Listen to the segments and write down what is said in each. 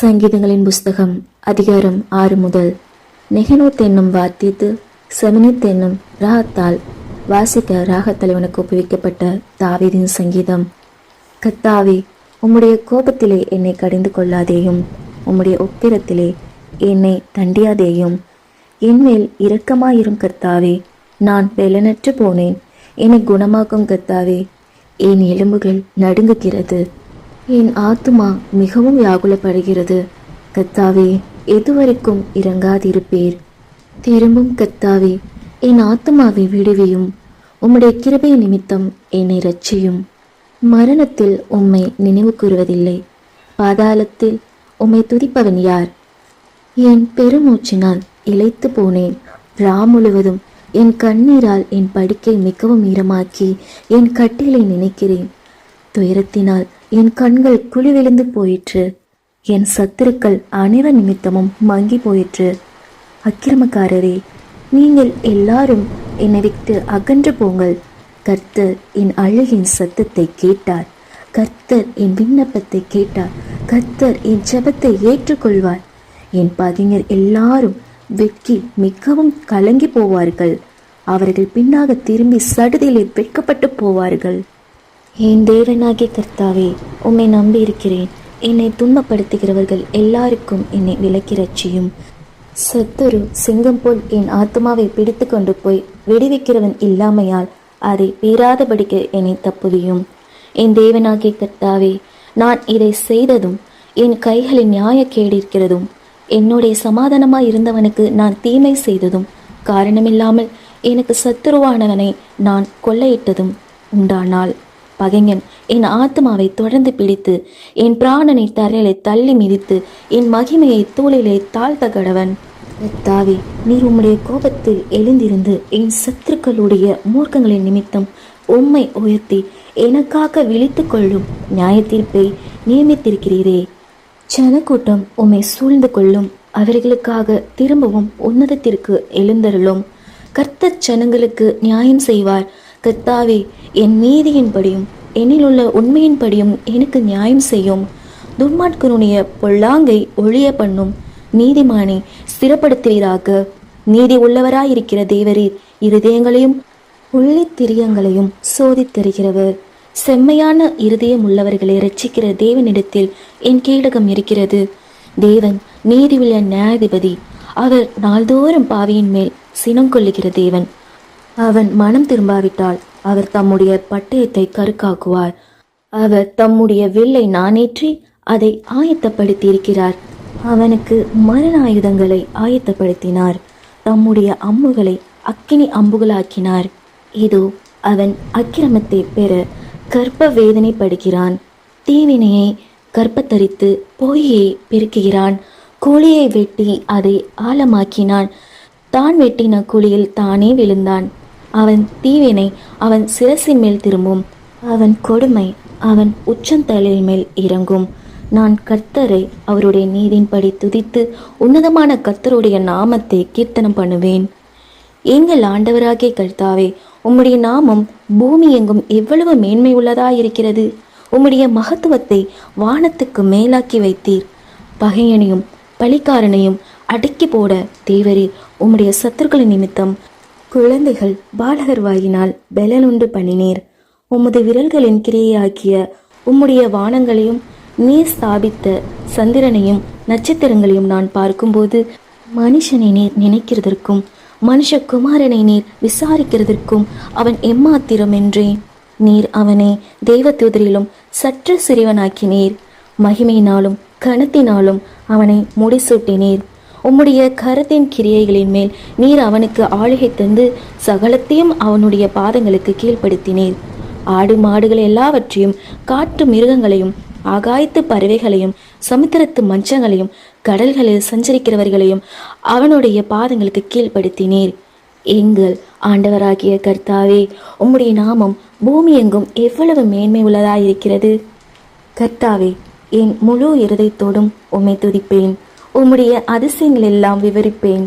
சங்கீதங்களின் புஸ்தகம் அதிகாரம் 6 முதல். நெகனோத் என்னும் வாத்தியத்து செமினித் என்னும் ராகத்தால் வாசிக்க ராகத்தலைவனுக்கு ஒப்புவிக்கப்பட்ட தாவீதின் சங்கீதம். கர்த்தாவே, உம்முடைய கோபத்திலே என்னை கடிந்து கொள்ளாதேயும், உம்முடைய உக்கிரத்திலே என்னை தண்டியாதேயும். என்மேல் இரக்கமாயிரும் கர்த்தாவே, நான் பெலனற்று போனேன், என்னை குணமாக்கும் கர்த்தாவே. என் எலும்புகள் நடுங்குகிறது, என் ஆத்துமா மிகவும் வியாகுலப்படுகிறது. கர்த்தாவே, எதுவரைக்கும் இறங்காதிருப்பீர்? திரும்பும் கர்த்தாவே, என் ஆத்துமாவை விடுவியும், உம்முடைய கிருபை நிமித்தம் என்னை இரட்சியும். மரணத்தில் உம்மை நினைவு கூறுவதில்லை, பாதாளத்தில் உம்மை துதிப்பவன் யார்? என் பெருமூச்சினால் இளைத்து போனேன், முழுவதும் என் கண்ணீரால் என் படுக்கை மிகவும் ஈரமாக்கி என் கட்டிலை நினைக்கிறேன். துயரத்தினால் என் கண்கள் குழிவிழுந்து போயிற்று, என் சத்துருக்கள் அனைவர் நிமித்தமும் மங்கி போயிற்று. அக்கிரமக்காரரே, நீங்கள் எல்லாரும் என்னை விட்டு அகன்று போங்கள். கர்த்தர் என் அழுகின் சத்தத்தை கேட்டார், கர்த்தர் என் விண்ணப்பத்தை கேட்டார், கர்த்தர் என் ஜெபத்தை ஏற்றுக்கொள்வார். என் பகைஞர் எல்லாரும் வெட்கி மிகவும் கலங்கி போவார்கள், அவர்கள் பின்னாக திரும்பி சடுதியிலே வெட்கப்பட்டு போவார்கள். என் தேவனாகிய கர்த்தாவே, உம்மை நம்பி இருக்கிறேன். என்னை துன்பப்படுத்துகிறவர்கள் எல்லாருக்கும் என்னை விலக்கி ரட்சியும். சத்துரு சிங்கம் போல் என் ஆத்மாவை பிடித்து கொண்டு போய் விடுவிக்கிறவன் இல்லாமையால் அதை பீறாதபடிக்க என்னை தப்புவியும். என் தேவனாகிய கர்த்தாவே, நான் இதை செய்ததும் என் கைகளின் நியாயக்கேடு இருக்கிறதும், என்னுடைய சமாதானமாய் இருந்தவனுக்கு நான் தீமை செய்ததும், காரணமில்லாமல் எனக்கு சத்துருவானவனை நான் கொள்ளையிட்டதும் உண்டானால், பகைஞன் என் ஆத்மாவை தொடர்ந்து பிடித்து என் பிராணனை தரையிலே தள்ளி மிதித்து என் மகிமையை தூளிலே தாழ்த்த கடவன். கர்த்தாவே, நீர் உம்முடைய கோபத்தில் எழுந்திருந்து என் சத்துருக்களுடைய மூர்க்கங்களின் நிமித்தம் உம்மை உயர்த்தி எனக்காக விழித்து கொள்ளும் நியாய தீர்ப்பை நியமித்திருக்கிறீரே. ஜனக்கூட்டம் உம்மை சூழ்ந்து கொள்ளும், அவர்களுக்காக திரும்பவும் உன்னதத்திற்கு எழுந்தருளும். கர்த்தர் ஜனங்களுக்கு நியாயம் செய்வார். கர்த்தாவே, என் நீதியின்படியும் என்னிலுள்ள உண்மையின்படியும் எனக்கு நியாயம் செய்யும். துன்மார்க்கனுடைய பொல்லாங்கை ஒழிய பண்ணும், நீதிமானை ஸ்திரப்படுத்துவீராக. நீதி உள்ளவராயிருக்கிற தேவரீர் இருதயங்களையும் உள்ளித்திரியங்களையும் சோதித்தருகிறவர். செம்மையான இருதயம் உள்ளவர்களை இரட்சிக்கிற தேவனிடத்தில் என் கேடகம் இருக்கிறது. தேவன் நீதியுள்ள நியாயாதிபதி, அவர் நாள்தோறும் பாவியின் மேல் சினம் கொள்ளுகிற தேவன். அவன் மனம் திரும்பாவிட்டால் அவர் தம்முடைய பட்டயத்தை கருக்காக்குவார். அவர் தம்முடைய வில்லை நாணேற்றி அதை ஆயத்தப்படுத்தி இருக்கிறார். அவனுக்கு மரண ஆயுதங்களை ஆயத்தப்படுத்தினார், தம்முடைய அம்புகளை அக்கினி அம்புகளாக்கினார். இதோ, அவன் அக்கிரமத்தை பெற கர்ப்ப வேதனைப்படுகிறான், தீவினையை கர்ப்பத்தரித்து பொய்யை பெருக்குகிறான். கோழியை வெட்டி அதை ஆழமாக்கினான், தான் வெட்டின குழியில் தானே விழுந்தான். அவன் தீவினை அவன் சிரசின் மேல் திரும்பும், அவன் கொடுமை அவன் உச்சந்தலையின் மேல் இறங்கும். நான் கர்த்தரை அவருடைய நீதியின்படி துதித்து உன்னதமான கர்த்தருடைய நாமத்தை கீர்த்தனம் பண்ணுவேன். எங்கள் ஆண்டவராகிய கர்த்தாவே, உம்முடைய நாமம் பூமி எங்கும் எவ்வளவு மேன்மை உள்ளதாயிருக்கிறது. உம்முடைய மகத்துவத்தை வானத்துக்கு மேலாக்கி வைத்தீர். பகையனையும் பழிக்காரனையும் அடக்கி போட தேவரீர் உம்முடைய சத்துருக்களின் நிமித்தம் குழந்தைகள் பாலகர் வாயினால் பெலனுண்டு பண்ணினீர். உமது விரல்களின் கிரியையாகிய உம்முடைய வானங்களையும் நீர் ஸ்தாபித்த சந்திரனையும் நட்சத்திரங்களையும் நான் பார்க்கும்போது, மனுஷனை நீர் நினைக்கிறதற்கும் மனுஷகுமாரனை நீர் விசாரிக்கிறதற்கும் அவன் எம்மாத்திரம் என்றேன். நீர் அவனை தேவதூதரிலும் சற்று சிறியவனாக்கினீர். மகிமையினாலும் கனத்தினாலும் அவனை முடிசூட்டினீர். உம்முடைய கரத்தின் கிரியைகளின் மேல் நீர் அவனுக்கு ஆளுகை தந்து சகலத்தையும் அவனுடைய பாதங்களுக்கு கீழ்ப்படுத்தினீர். ஆடு மாடுகள் எல்லாவற்றையும், காட்டு மிருகங்களையும், ஆகாயத்து பறவைகளையும், சமுத்திரத்து மஞ்சங்களையும், கடல்களில் சஞ்சரிக்கிறவர்களையும் அவனுடைய பாதங்களுக்கு கீழ்ப்படுத்தினீர். எங்கள் ஆண்டவராகிய கர்த்தாவே, உம்முடைய நாமம் பூமி எங்கும் எவ்வளவு மேன்மை உள்ளதாயிருக்கிறது. கர்த்தாவே, என் முழு இருதயத்தோடும் உம்மை துதிப்பேன், உம்முடைய அதிசயங்கள் எல்லாம் விவரிப்பேன்,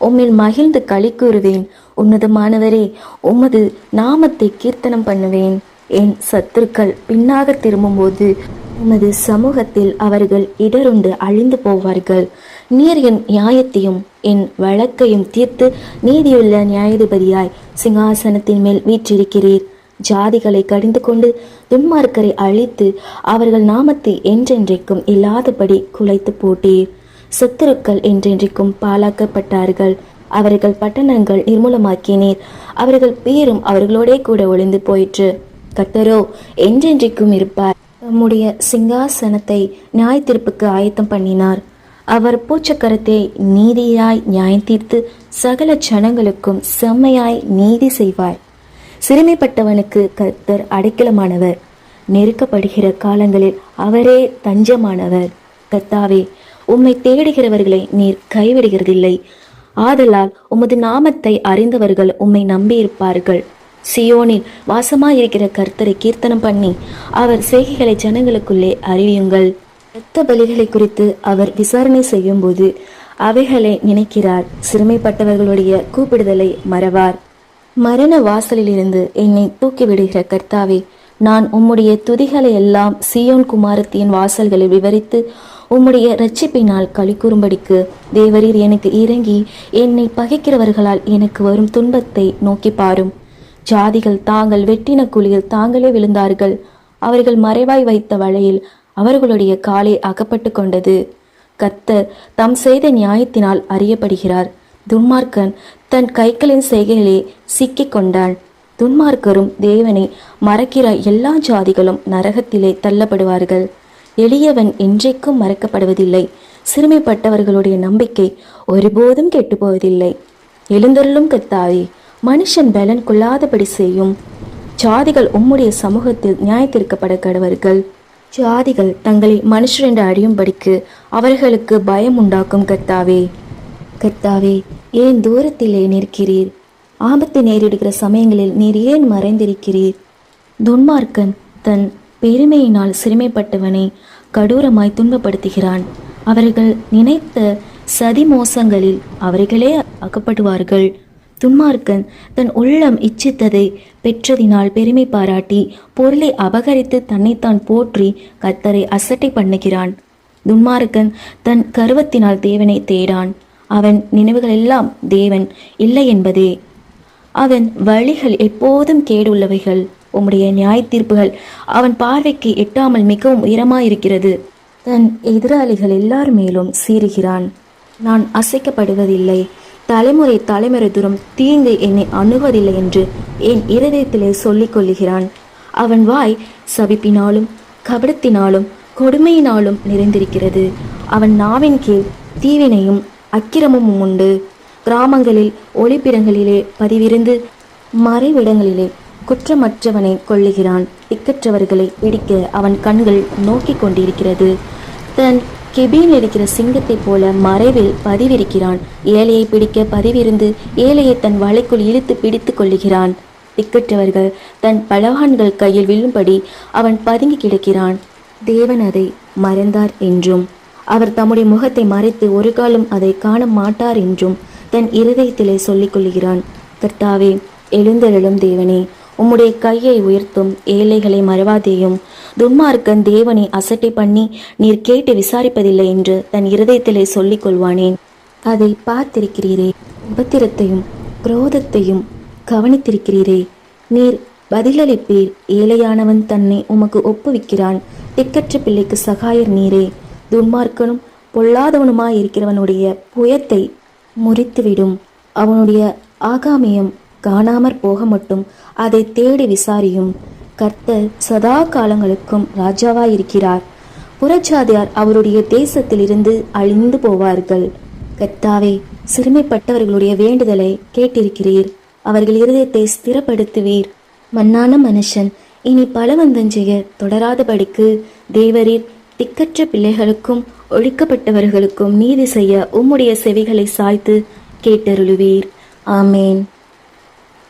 உம்மில் மகிழ்ந்து களி கூறுவேன். உன்னதமானவரே, உமது நாமத்தை கீர்த்தனம் பண்ணுவேன். என் சத்துருக்கள் பின்னாக திரும்பும்போது உமது சமூகத்தில் அவர்கள் இடருண்டு அழிந்து போவார்கள். நீர் என் நியாயத்தையும் என் வழக்கையும் தீர்த்து நீதியுள்ள நியாயாதிபதியாய் சிங்காசனத்தின் மேல் வீற்றிருக்கிறீர். ஜாதிகளை கடிந்து கொண்டு துன்மார்க்கரை அழித்து அவர்கள் நாமத்தை என்றென்றைக்கும் இல்லாதபடி குலைத்து போட்டீர். சத்துருக்கள் என்றென்றைக்கும் பாழாக்கப்பட்டார்கள். அவர்கள் பட்டணங்கள் நிர்மூலமாக்கினீர். அவர்கள் பேரும் அவர்களோடே கூட ஒளிந்து போயிற்று. கர்த்தரோ என்றென்றைக்கும் இருப்பார். தம்முடைய சிங்காசனத்தை நியாய தீர்ப்புக்கு ஆயத்தம் பண்ணினார். அவர் பூச்சக்கரத்தை நீதியாய் நியாயம் தீர்த்து சகல ஜனங்களுக்கும் செம்மையாய் நீதி செய்வார். சிறுமைப்பட்டவனுக்கு கர்த்தர் அடைக்கலமானவர். நெருக்கப்படுகிற காலங்களில் அவரே தஞ்சமானவர். கர்த்தாவே, உம்மை தேடுகிறவர்களை நீர் கைவிடுகிறதில்லை. ஆதலால் உமது நாமத்தை அறிந்தவர்கள் உம்மை நம்பியிருப்பார்கள். சியோனில் வாசமாயிருக்கிற கர்த்தரை கீர்த்தனம் பண்ணி அவர் செய்கைகளை ஜனங்களுக்குள்ளே அறிவியுங்கள். இரத்த பலிகளை குறித்து அவர் விசாரணை செய்யும் போது அவைகளை நினைக்கிறார். சிறுமைப்பட்டவர்களுடைய கூப்பிடுதலை மறவார். மரண வாசலிலிருந்து என்னை தூக்கிவிடுகிற கர்த்தாவே, நான் உம்முடைய துதிகளை எல்லாம் சீயோன் குமாரத்தியின் வாசல்களில் விவரித்து உம்முடைய இரட்சிப்பினால் களி கூறும்படிக்கு தேவரீர் எனக்கு இறங்கி என்னை பகைக்கிறவர்களால் எனக்கு வரும் துன்பத்தை நோக்கி பாரும். ஜாதிகள் தாங்கள் வெட்டின குழியில் தாங்களே விழுந்தார்கள். அவர்கள் மறைவாய் வைத்த வலையில் அவர்களுடைய காலை அகப்பட்டு கொண்டது. கர்த்தர் தாம் செய்த நியாயத்தினால் அறியப்படுகிறார். துன்மார்க்கன் தன் கைகளின் செய்கையிலே சிக்கிக் கொண்டான். துன்மார்க்கரும் தேவனை மறக்கிற எல்லா ஜாதிகளும் நரகத்திலே தள்ளப்படுவார்கள். எளியவன் என்றைக்கும் மறக்கப்படுவதில்லை. சிறுமைப்பட்டவர்களுடைய நம்பிக்கை ஒருபோதும் கெட்டுப்போவதில்லை. எழுந்தருளும் கர்த்தாவே, மனுஷன் பலன் கொள்ளாதபடி செய்யும். ஜாதிகள் உம்முடைய சமூகத்தில் நியாயத்திற்கப்பட கடவர்கள். ஜாதிகள் தங்களை மனுஷர் என்று அறியும்படிக்கு அவர்களுக்கு பயம் உண்டாக்கும் கர்த்தாவே. கர்த்தாவே, ஏன் தூரத்திலே நிற்கிறீர்? ஆபத்து நேரிடுகிற சமயங்களில் நீர் ஏன் மறைந்திருக்கிறீர்? துன்மார்க்கன் தன் பெருமையினால் சிறுமைப்பட்டவனை கடூரமாய் துன்பப்படுத்துகிறான். அவர்கள் நினைத்த சதி மோசங்களில் அவர்களே அகப்படுவார்கள். துன்மார்க்கன் தன் உள்ளம் இச்சித்ததை பெற்றதினால் பெருமை பாராட்டி பொருளை அபகரித்து தன்னைத்தான் போற்றி கர்த்தரை அசட்டை பண்ணுகிறான். துன்மார்க்கன் தன் கருவத்தினால் தேவனை தேடான். அவன் நினைவுகளெல்லாம் தேவன் இல்லை என்பதே. அவன் வழிகள் எப்போதும் கேடுள்ளவைகள். உம்முடைய நியாய தீர்ப்புகள் அவன் பார்வைக்கு எட்டாமல் மிகவும் உயரமாயிருக்கிறது. தன் எதிராளிகள் எல்லார் மேலும் சீறுகிறான். நான் அசைக்கப்படுவதில்லை. தலைமுறை தலைமுறை தூரம் தீங்கு என்னை அணுவதில்லை என்று என் இருதயத்திலே சொல்லிக் கொள்ளுகிறான். அவன் வாய் சபிப்பினாலும் கபடத்தினாலும் கொடுமையினாலும் நிறைந்திருக்கிறது. அவன் நாவின் கீழ் தீவினையும் அக்கிரமும் உண்டு. கிராமங்களில் ஒளிப்பிடங்களிலே பதிவிருந்து மறைவிடங்களிலே குற்றமற்றவனை கொள்ளுகிறான். திக்கற்றவர்களை பிடிக்க அவன் கண்கள் நோக்கி கொண்டிருக்கிறது. தன் கெபியில் இருக்கிற சிங்கத்தை போல மறைவில் பதிவிருக்கிறான். ஏழையை பிடிக்க பதிவிருந்து ஏழையை தன் வலைக்குள் இழுத்து பிடித்து கொள்ளுகிறான். திக்கற்றவர்கள் தன் பலவான்கள் கையில் விழும்படி அவன் பதுங்கி கிடக்கிறான். தேவன் அதை மறந்தார் என்றும் அவர் தம்முடைய முகத்தை மறைத்து ஒரு காலம் அதை காண மாட்டார் என்றும் தன் இருதயத்திலே சொல்லிக் கொள்ளுகிறான். கர்த்தாவே, எழுந்தருளும் தேவனே, உம்முடைய கையை உயர்த்தும், ஏழைகளை மறவாதேயும். துன்மார்க்கன் தேவனை அசட்டை பண்ணி நீர் கேட்டு விசாரிப்பதில்லை என்று தன் இருதயத்திலே சொல்லிக் கொள்வானேன். அதை பார்த்திருக்கிறீரே. உபத்திரத்தையும் குரோதத்தையும் கவனித்திருக்கிறீரே. நீர் பதிலளிப்பீர். ஏழையானவன் தன்னை உமக்கு ஒப்புவிக்கிறான். திக்கற்ற பிள்ளைக்கு சகாயர் நீரே. துன்மார்க்கனும் பொல்லாதவனுமாயிருக்கிறவனுடைய புயத்தை முறித்துவிடும். அவனுடைய ஆகாமியம் காணாமற் போக மட்டும் அதை தேடி விசாரியும். கர்த்தர் சதா காலங்களுக்கும் ராஜாவாயிருக்கிறார். புறஜாதியார் அவருடைய தேசத்திலிருந்து அழிந்து போவார்கள். கர்த்தாவே, சிறுமைப்பட்டவர்களுடைய வேண்டுதலை கேட்டிருக்கிறீர். அவர்கள் இருதயத்தை ஸ்திரப்படுத்துவீர். மண்ணான மனுஷன் இனி பலவந்தஞ்செய்ய தொடராதபடிக்கு தேவரீர் திக்கற்ற பிள்ளைகளுக்கும் ஒழிக்கப்பட்டவர்களுக்கும் நீதி செய்ய உம்முடைய செவிகளை சாய்த்து கேட்டருளுவீர். ஆமேன்.